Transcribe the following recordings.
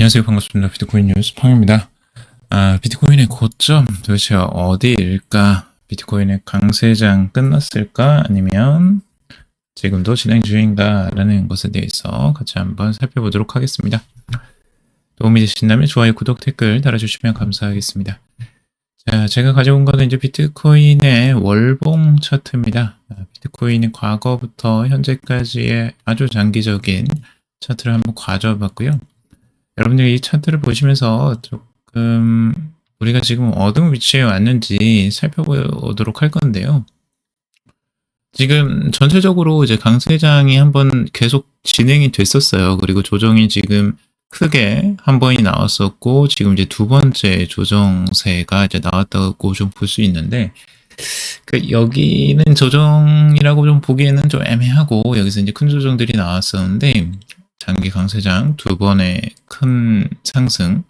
안녕하세요. 반갑습니다. 비트코인 뉴스 팡입니다. 비트코인의 고점 도대체 어디일까? 비트코인의 강세장 끝났을까? 아니면 지금도 진행 중인가? 라는 것에 대해서 같이 한번 살펴보도록 하겠습니다. 도움이 되신다면 좋아요, 구독, 댓글 달아주시면 감사하겠습니다. 자, 제가 가져온 거는 이제 비트코인의 월봉 차트입니다. 비트코인이 과거부터 현재까지의 아주 장기적인 차트를 한번 가져봤고요. 여러분들이 이 차트를 보시면서 조금 우리가 지금 어느 위치에 왔는지 살펴보도록 할 건데요. 지금 전체적으로 이제 강세장이 한번 계속 진행이 됐었어요. 그리고 조정이 지금 크게 한 번이 나왔었고, 지금 이제 두 번째 조정세가 이제 나왔다고 좀 볼 수 있는데, 여기는 조정이라고 좀 보기에는 좀 애매하고, 여기서 이제 큰 조정들이 나왔었는데, 장기 강세장 두 번의 큰 상승.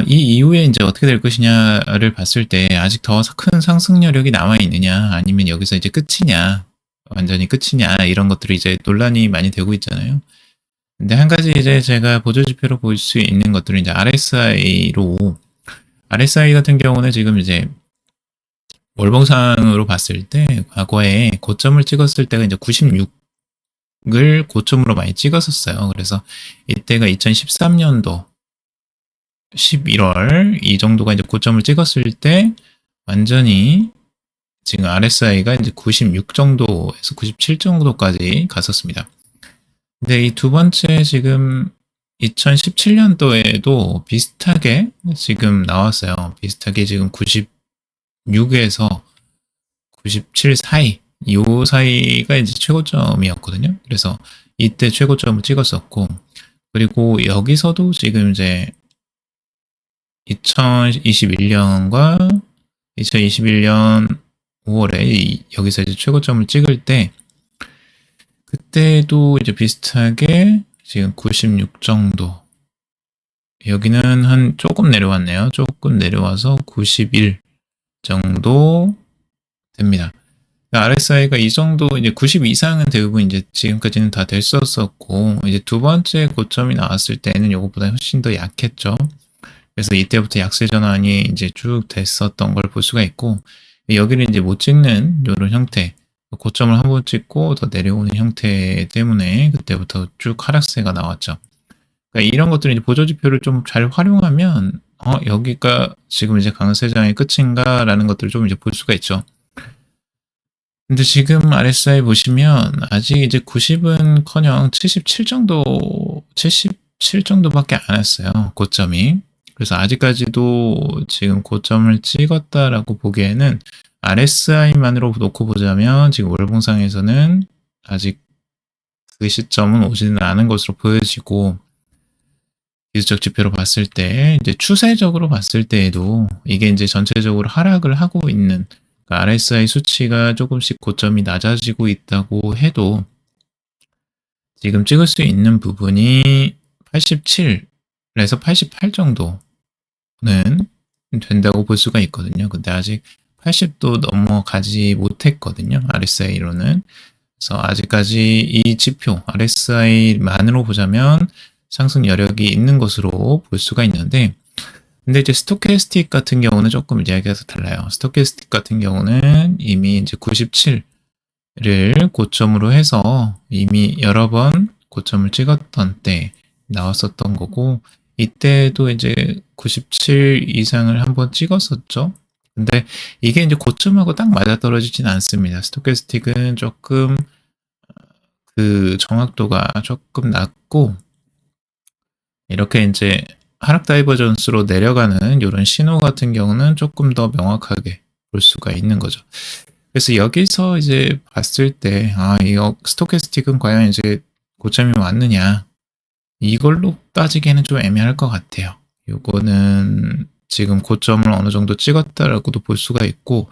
이 이후에 이제 어떻게 될 것이냐를 봤을 때 아직 더 큰 상승 여력이 남아 있느냐, 아니면 여기서 이제 끝이냐, 완전히 끝이냐, 이런 것들이 이제 논란이 많이 되고 있잖아요. 근데 한 가지 이제 제가 보조지표로 볼 수 있는 것들은 이제 RSI 같은 경우는 지금 이제 월봉상으로 봤을 때 과거에 고점을 찍었을 때가 이제 96을 고점으로 많이 찍었었어요. 그래서 이때가 2013년도 11월 이 정도가 이제 고점을 찍었을 때 완전히 지금 RSI가 이제 96 정도에서 97 정도까지 갔었습니다. 근데 이 두 번째 지금 2017년도에도 비슷하게 지금 나왔어요. 비슷하게 지금 96에서 97 사이, 이 사이가 이제 최고점이었거든요. 그래서 이때 최고점을 찍었었고, 그리고 여기서도 지금 이제 2021년과 2021년 5월에 여기서 이제 최고점을 찍을 때, 그때도 이제 비슷하게 지금 96 정도. 여기는 한 조금 내려왔네요. 조금 내려와서 91 정도 됩니다. RSI가 이 정도, 이제 90 이상은 대부분 이제 지금까지는 다 됐었었고, 이제 두 번째 고점이 나왔을 때는 이것보다 훨씬 더 약했죠. 그래서 이때부터 약세 전환이 이제 쭉 됐었던 걸 볼 수가 있고, 여기를 이제 못 찍는 이런 형태, 고점을 한번 찍고 더 내려오는 형태 때문에 그때부터 쭉 하락세가 나왔죠. 그러니까 이런 것들을 이제 보조지표를 좀 잘 활용하면, 여기가 지금 이제 강세장의 끝인가라는 것들을 좀 이제 볼 수가 있죠. 근데 지금 RSI 보시면 아직 이제 90은 커녕 77 정도밖에 안 왔어요. 고점이. 그래서 아직까지도 지금 고점을 찍었다라고 보기에는 RSI만으로 놓고 보자면 지금 월봉상에서는 아직 그 시점은 오지는 않은 것으로 보여지고, 기술적 지표로 봤을 때, 이제 추세적으로 봤을 때에도 이게 이제 전체적으로 하락을 하고 있는, 그러니까 RSI 수치가 조금씩 고점이 낮아지고 있다고 해도 지금 찍을 수 있는 부분이 87에서 88 정도는 된다고 볼 수가 있거든요. 근데 아직 80도 넘어가지 못했거든요. RSI로는. 그래서 아직까지 이 지표 RSI만으로 보자면 상승 여력이 있는 것으로 볼 수가 있는데, 근데 이제 스토캐스틱 같은 경우는 조금 이야기가 달라요. 스토캐스틱 같은 경우는 이미 이제 97을 고점으로 해서 이미 여러 번 고점을 찍었던 때 나왔었던 거고, 이때도 이제 97 이상을 한번 찍었었죠. 근데 이게 이제 고점하고 딱 맞아떨어지진 않습니다. 스토캐스틱은 조금 그 정확도가 조금 낮고, 이렇게 이제 하락 다이버전스로 내려가는 이런 신호 같은 경우는 조금 더 명확하게 볼 수가 있는 거죠. 그래서 여기서 이제 봤을 때, 이거 스토캐스틱은 과연 이제 고점이 왔느냐, 이걸로 따지기에는 좀 애매할 것 같아요. 요거는 지금 고점을 어느 정도 찍었다라고도 볼 수가 있고,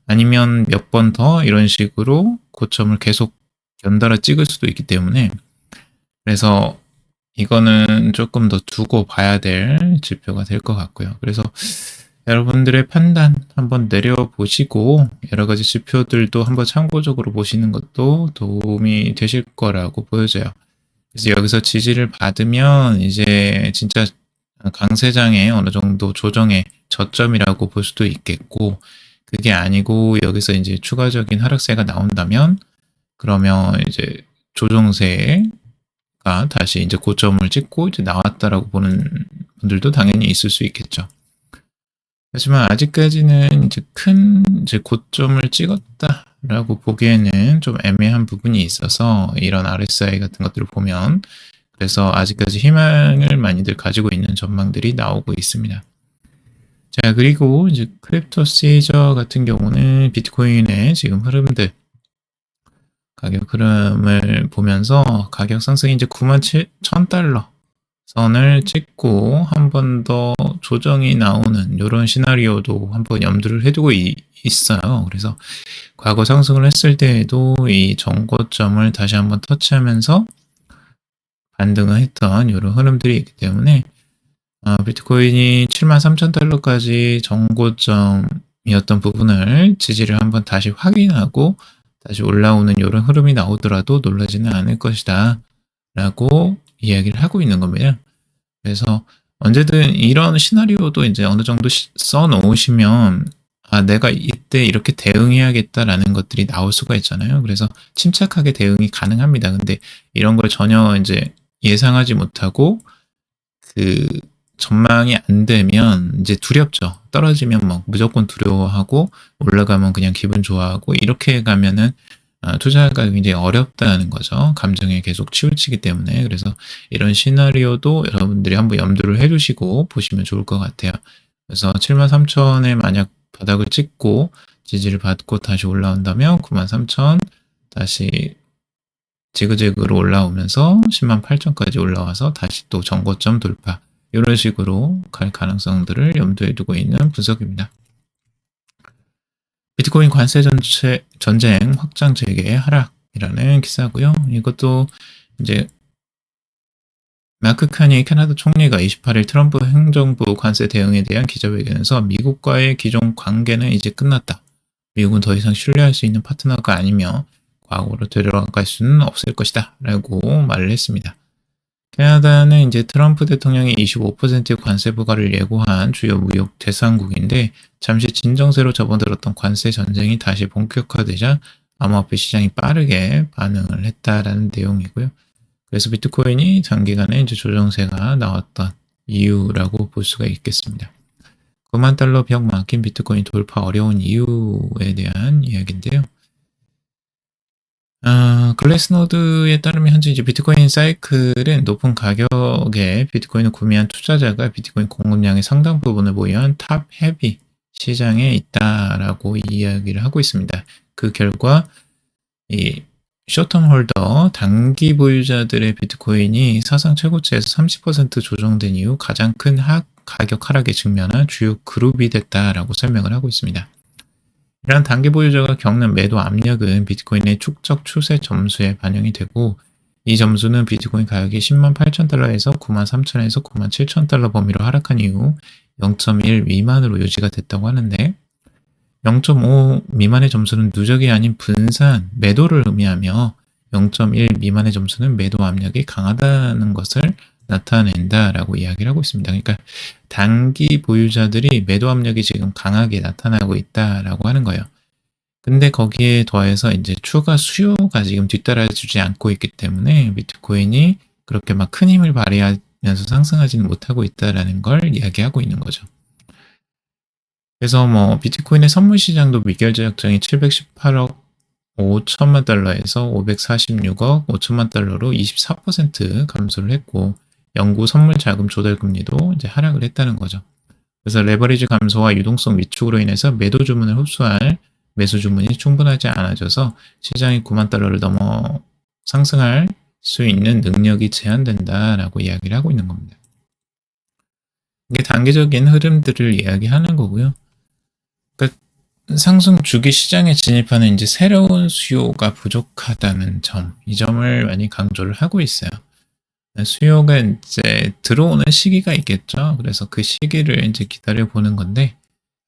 아니면 몇 번 더 이런 식으로 고점을 계속 연달아 찍을 수도 있기 때문에, 그래서 이거는 조금 더 두고 봐야 될 지표가 될 것 같고요. 그래서 여러분들의 판단 한번 내려보시고 여러 가지 지표들도 한번 참고적으로 보시는 것도 도움이 되실 거라고 보여져요. 그래서 여기서 지지를 받으면 이제 진짜 강세장의 어느 정도 조정의 저점이라고 볼 수도 있겠고, 그게 아니고 여기서 이제 추가적인 하락세가 나온다면 그러면 이제 조정세가 다시 이제 고점을 찍고 이제 나왔다라고 보는 분들도 당연히 있을 수 있겠죠. 하지만 아직까지는 이제 큰 이제 고점을 찍었다라고 보기에는 좀 애매한 부분이 있어서 이런 RSI 같은 것들을 보면, 그래서 아직까지 희망을 많이들 가지고 있는 전망들이 나오고 있습니다. 자, 그리고 이제 크립토 시저 같은 경우는 비트코인의 지금 흐름들, 가격 흐름을 보면서 가격 상승이 이제 91,000달러 선을 찍고 한 번 더 조정이 나오는 이런 시나리오도 한번 염두를 해두고 있어요. 그래서 과거 상승을 했을 때에도 이 정고점을 다시 한번 터치하면서 반등을 했던 이런 흐름들이 있기 때문에 비트코인이 73,000달러까지 정고점이었던 부분을 지지를 한번 다시 확인하고 다시 올라오는 이런 흐름이 나오더라도 놀라지는 않을 것이다 라고 이야기를 하고 있는 겁니다. 그래서 언제든 이런 시나리오도 이제 어느 정도 써 놓으시면 내가 이때 이렇게 대응해야겠다라는 것들이 나올 수가 있잖아요. 그래서 침착하게 대응이 가능합니다. 근데 이런 걸 전혀 이제 예상하지 못하고 그 전망이 안 되면 이제 두렵죠. 떨어지면 뭐 무조건 두려워하고 올라가면 그냥 기분 좋아하고 이렇게 가면은 투자가 굉장히 어렵다는 거죠. 감정에 계속 치우치기 때문에. 그래서 이런 시나리오도 여러분들이 한번 염두를 해두시고 보시면 좋을 것 같아요. 그래서 73,000에 만약 바닥을 찍고 지지를 받고 다시 올라온다면 93,000 다시 지그재그로 올라오면서 108,000까지 올라와서 다시 또 정고점 돌파, 이런 식으로 갈 가능성들을 염두에 두고 있는 분석입니다. 비트코인 관세 전쟁 확장 재개 하락이라는 기사고요. 이것도 이제 마크 카니 캐나다 총리가 28일 트럼프 행정부 관세 대응에 대한 기자회견에서 미국과의 기존 관계는 이제 끝났다. 미국은 더 이상 신뢰할 수 있는 파트너가 아니며 과거로 되돌아갈 수는 없을 것이다 라고 말을 했습니다. 캐나다는 이제 트럼프 대통령이 25%의 관세 부과를 예고한 주요 무역 대상국인데, 잠시 진정세로 접어들었던 관세 전쟁이 다시 본격화되자 암호화폐 시장이 빠르게 반응을 했다라는 내용이고요. 그래서 비트코인이 단기간에 이제 조정세가 나왔던 이유라고 볼 수가 있겠습니다. 9만 달러 벽 막힌 비트코인 돌파 어려운 이유에 대한 이야기인데요. 글래스노드에 따르면 현재 이제 비트코인 사이클은 높은 가격에 비트코인을 구매한 투자자가 비트코인 공급량의 상당 부분을 보유한 탑 헤비 시장에 있다라고 이야기를 하고 있습니다. 그 결과 이 숏텀 홀더 단기 보유자들의 비트코인이 사상 최고치에서 30% 조정된 이후 가장 큰 가격 하락에 직면한 주요 그룹이 됐다라고 설명을 하고 있습니다. 이러한 단기 보유자가 겪는 매도 압력은 비트코인의 축적 추세 점수에 반영이 되고, 이 점수는 비트코인 가격이 108,000달러에서 93,000에서 97,000달러 범위로 하락한 이후 0.1 미만으로 유지가 됐다고 하는데, 0.5 미만의 점수는 누적이 아닌 분산, 매도를 의미하며 0.1 미만의 점수는 매도 압력이 강하다는 것을 나타낸다라고 이야기를 하고 있습니다. 그러니까 단기 보유자들이 매도 압력이 지금 강하게 나타나고 있다라고 하는 거예요. 근데 거기에 더해서 이제 추가 수요가 지금 뒤따라주지 않고 있기 때문에 비트코인이 그렇게 막 큰 힘을 발휘하면서 상승하지는 못하고 있다라는 걸 이야기하고 있는 거죠. 그래서 뭐 비트코인의 선물 시장도 미결제 약정이 718억 5천만 달러에서 546억 5천만 달러로 24% 감소를 했고, 영구 선물 자금 조달 금리도 이제 하락을 했다는 거죠. 그래서 레버리지 감소와 유동성 위축으로 인해서 매도 주문을 흡수할 매수 주문이 충분하지 않아져서 시장이 9만 달러를 넘어 상승할 수 있는 능력이 제한된다라고 이야기를 하고 있는 겁니다. 이게 단기적인 흐름들을 이야기하는 거고요. 그러니까 상승 주기 시장에 진입하는 이제 새로운 수요가 부족하다는 점, 이 점을 많이 강조를 하고 있어요. 수요가 이제 들어오는 시기가 있겠죠. 그래서 그 시기를 이제 기다려 보는 건데,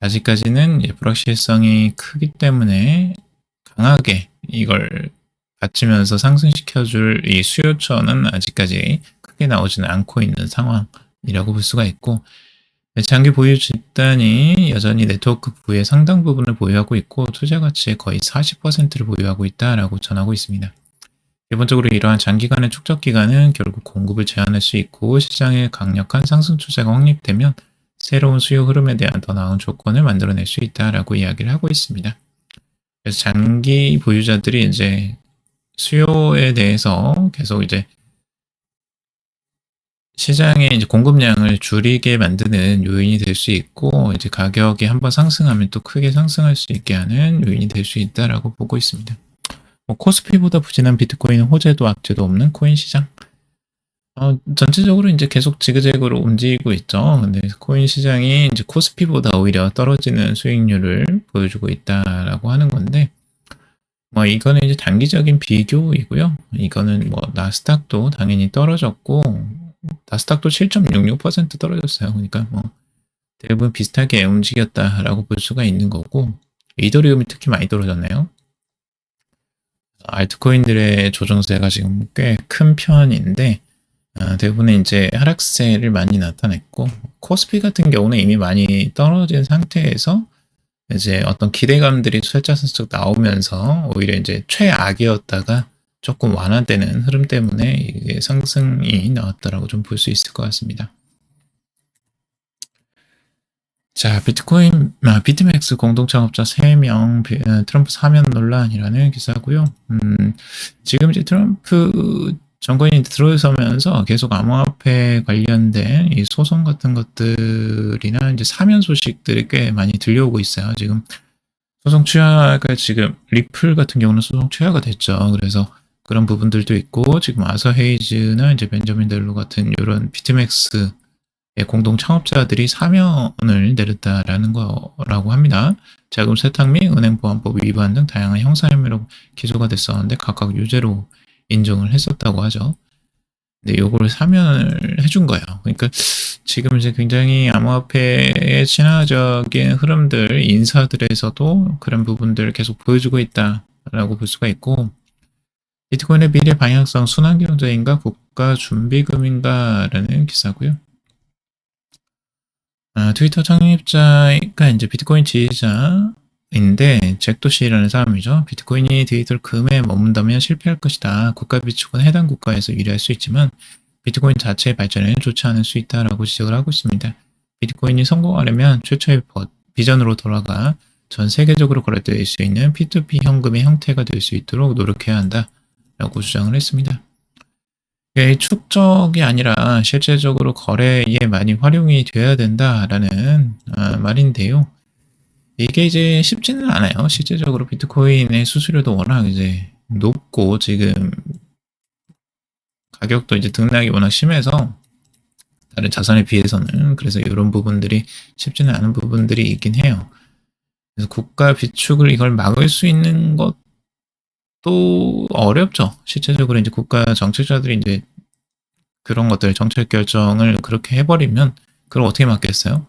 아직까지는 불확실성이 크기 때문에 강하게 이걸 받치면서 상승시켜줄 이 수요처는 아직까지 크게 나오지는 않고 있는 상황이라고 볼 수가 있고, 장기 보유 집단이 여전히 네트워크 부의 상당 부분을 보유하고 있고 투자 가치의 거의 40%를 보유하고 있다라고 전하고 있습니다. 기본적으로 이러한 장기간의 축적 기간은 결국 공급을 제한할 수 있고 시장에 강력한 상승 추세가 확립되면 새로운 수요 흐름에 대한 더 나은 조건을 만들어낼 수 있다라고 이야기를 하고 있습니다. 그래서 장기 보유자들이 이제 수요에 대해서 계속 이제 시장의 이제 공급량을 줄이게 만드는 요인이 될 수 있고, 이제 가격이 한번 상승하면 또 크게 상승할 수 있게 하는 요인이 될 수 있다라고 보고 있습니다. 코스피보다 부진한 비트코인은 호재도 악재도 없는 코인 시장. 전체적으로 이제 계속 지그재그로 움직이고 있죠. 근데 코인 시장이 이제 코스피보다 오히려 떨어지는 수익률을 보여주고 있다라고 하는 건데, 이거는 이제 단기적인 비교이고요. 이거는 나스닥도 당연히 떨어졌고, 나스닥도 7.66% 떨어졌어요. 그러니까 대부분 비슷하게 움직였다라고 볼 수가 있는 거고, 이더리움이 특히 많이 떨어졌네요. 알트코인들의 조정세가 지금 꽤 큰 편인데, 대부분은 이제 하락세를 많이 나타냈고, 코스피 같은 경우는 이미 많이 떨어진 상태에서 이제 어떤 기대감들이 살짝 나오면서 오히려 이제 최악이었다가 조금 완화되는 흐름 때문에 이게 상승이 나왔다라고 좀 볼 수 있을 것 같습니다. 자, 비트코인, 비트맥스 공동창업자 3명 트럼프 사면 논란이라는 기사고요. 지금 이제 트럼프 정권이 들어서면서 계속 암호화폐 관련된 이 소송 같은 것들이나 이제 사면 소식들이 꽤 많이 들려오고 있어요. 지금 소송 취하가 지금 리플 같은 경우는 소송 취하가 됐죠. 그래서 그런 부분들도 있고 지금 아서 헤이즈나 이제 벤저민 델로 같은 이런 비트맥스의 공동 창업자들이 사면을 내렸다라는 거라고 합니다. 자금 세탁 및 은행보안법 위반 등 다양한 형사 혐의로 기소가 됐었는데 각각 유죄로 인정을 했었다고 하죠. 근데 요거를 사면을 해준 거예요. 그러니까 지금 이제 굉장히 암호화폐의 친화적인 흐름들, 인사들에서도 그런 부분들을 계속 보여주고 있다라고 볼 수가 있고, 비트코인의 미래 방향성 순환경제인가 국가준비금인가라는 기사고요. 트위터 창립자가 이제 비트코인 지지자인데 잭도시라는 사람이죠. 비트코인이 디지털 금에 머문다면 실패할 것이다. 국가 비축은 해당 국가에서 유리할 수 있지만 비트코인 자체의 발전에는 좋지 않을 수 있다라고 지적을 하고 있습니다. 비트코인이 성공하려면 최초의 비전으로 돌아가 전 세계적으로 거래될 수 있는 P2P 현금의 형태가 될 수 있도록 노력해야 한다라고 주장을 했습니다. 이게 축적이 아니라 실제적으로 거래에 많이 활용이 되어야 된다라는 말인데요. 이게 이제 쉽지는 않아요. 실제적으로 비트코인의 수수료도 워낙 이제 높고 지금 가격도 이제 등락이 워낙 심해서 다른 자산에 비해서는 그래서 이런 부분들이 쉽지는 않은 부분들이 있긴 해요. 그래서 국가 비축을 이걸 막을 수 있는 것도 어렵죠. 실제적으로 이제 국가 정책자들이 이제 그런 것들 정책 결정을 그렇게 해버리면 그걸 어떻게 막겠어요?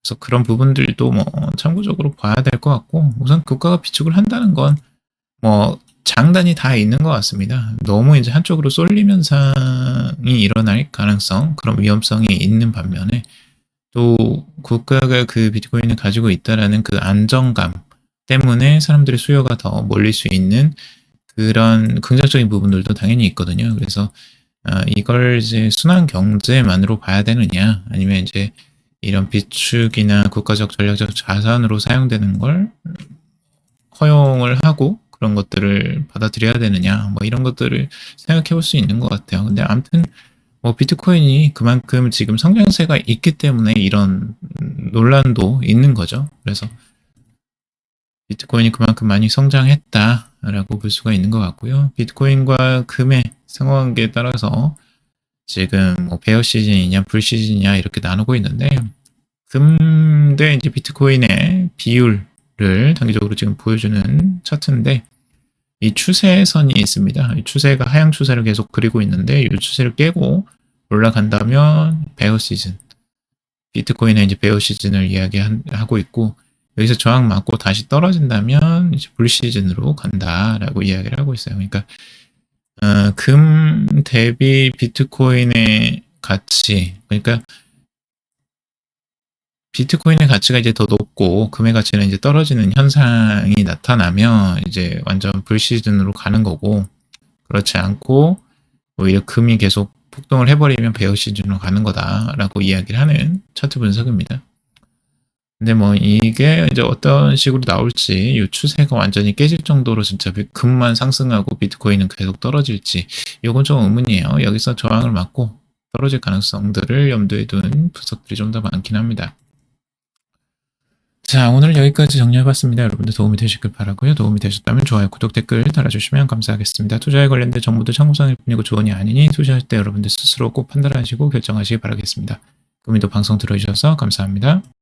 그래서 그런 부분들도 참고적으로 봐야 될 것 같고 우선 국가가 비축을 한다는 건 장단이 다 있는 것 같습니다. 너무 이제 한쪽으로 쏠림 현상이 일어날 가능성, 그런 위험성이 있는 반면에 또 국가가 그 비트코인을 가지고 있다라는 그 안정감 때문에 사람들의 수요가 더 몰릴 수 있는 그런 긍정적인 부분들도 당연히 있거든요. 그래서 이걸 이제 순환 경제만으로 봐야 되느냐, 아니면 이제 이런 비축이나 국가적 전략적 자산으로 사용되는 걸 허용을 하고 그런 것들을 받아들여야 되느냐, 이런 것들을 생각해 볼 수 있는 것 같아요. 근데 아무튼 비트코인이 그만큼 지금 성장세가 있기 때문에 이런 논란도 있는 거죠. 그래서 비트코인이 그만큼 많이 성장했다라고 볼 수가 있는 것 같고요. 비트코인과 금의 상관관계에 따라서 지금 베어 시즌이냐 불 시즌이냐 이렇게 나누고 있는데, 금 대 이제 비트코인의 비율을 단기적으로 지금 보여주는 차트인데, 이 추세선이 있습니다. 이 추세가 하향 추세를 계속 그리고 있는데 이 추세를 깨고 올라간다면 베어 시즌, 비트코인의 이제 베어 시즌을 이야기하고 있고, 여기서 저항 맞고 다시 떨어진다면 되면 이제 불시즌으로 간다라고 이야기를 하고 있어요. 그러니까 금 대비 비트코인의 가치, 그러니까 비트코인의 가치가 이제 더 높고 금의 가치는 이제 떨어지는 현상이 나타나면 이제 완전 불시즌으로 가는 거고, 그렇지 않고 오히려 금이 계속 폭등을 해버리면 베어 시즌으로 가는 거다라고 이야기를 하는 차트 분석입니다. 근데 뭐 이게 이제 어떤 식으로 나올지, 이 추세가 완전히 깨질 정도로 진짜 금만 상승하고 비트코인은 계속 떨어질지, 이건 좀 의문이에요. 여기서 저항을 맞고 떨어질 가능성들을 염두에 둔 분석들이 좀 더 많긴 합니다. 자, 오늘 여기까지 정리해봤습니다. 여러분들 도움이 되셨길 바라고요. 도움이 되셨다면 좋아요, 구독, 댓글 달아주시면 감사하겠습니다. 투자에 관련된 정보도 참고성일 뿐이고 조언이 아니니 투자할 때 여러분들 스스로 꼭 판단하시고 결정하시기 바라겠습니다. 금일도 방송 들어주셔서 감사합니다.